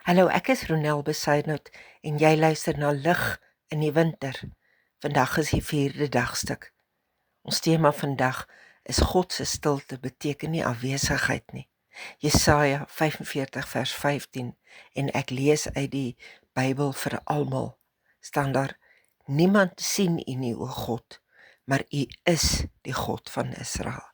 Hallo, ek is Ronel Besuidnout en jy luister na Lig in die Winter. Vandag is die 4de dagstuk. Ons tema vandag is God se stilte beteken nie afwesigheid nie. Jesaja 45 vers 15 en ek lees uit die Bybel vir almal. Staan daar: Niemand sien U nie, o God, maar U is die God van Israel.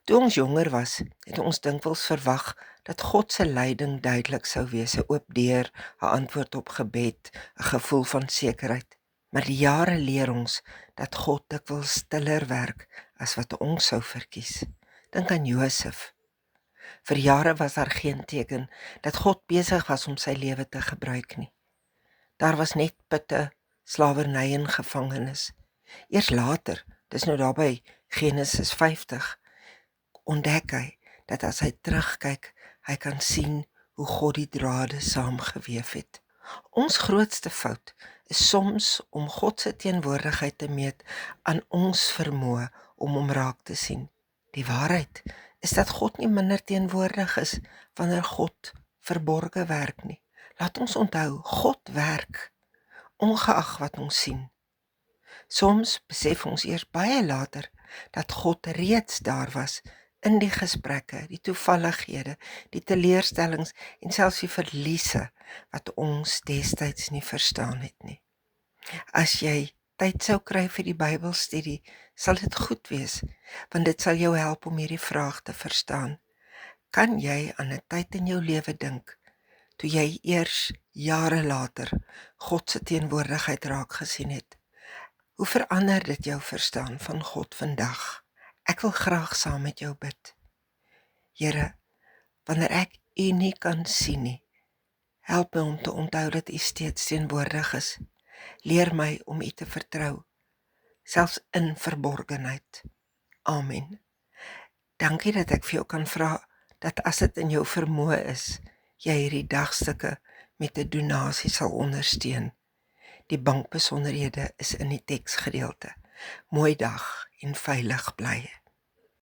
Toe ons jonger was, het ons dikwels verwag dat God se leiding duidelik sou wees, 'n oop deur, 'n antwoord op gebed, 'n gevoel van sekerheid. Maar die jare leer ons dat God dikwels stiller werk as wat ons sou verkies. Dink aan Josef. Vir jare was daar geen teken dat God besig was om sy lewe te gebruik nie. Daar was net putte, slawerny en gevangenis. Eers later, dis nou daarby Genesis 50, ontdek hy dat as hy terugkyk, hy kan sien hoe God die drade saamgeweef het. Ons grootste fout is soms om God se teenwoordigheid te meet aan ons vermoë om hom raak te sien. Die waarheid is dat God nie minder teenwoordig is wanneer God verborge werk nie. Laat ons onthou, God werk ongeag wat ons sien. Soms besef ons eers baie later dat God reeds daar was in die gesprekke, die toevallighede, die teleurstellings en selfs die verliese wat ons destyds nie verstaan het nie. As jy tyd sou kry vir die Bybelstudie, sal dit goed wees, want dit sal jou help om hierdie vraag te verstaan. Kan jy aan 'n tyd in jou lewe dink toe jy eers jare later God se teenwoordigheid raak gesien het? Hoe verander dit jou verstaan van God vandag? Ek wil graag saam met jou bid. Here, wanneer ek U nie kan sien nie, help my om te onthou dat U steeds teenwoordig is. Leer my om U te vertrou, selfs in verborgenheid. Amen. Dankie dat ek vir jou kan vra dat as dit in jou vermoë is, jy hierdie dagstukke met 'n donasie sal ondersteun. Die bankbesonderhede is in die teksgedeelte. Mooi dag en veilig bly.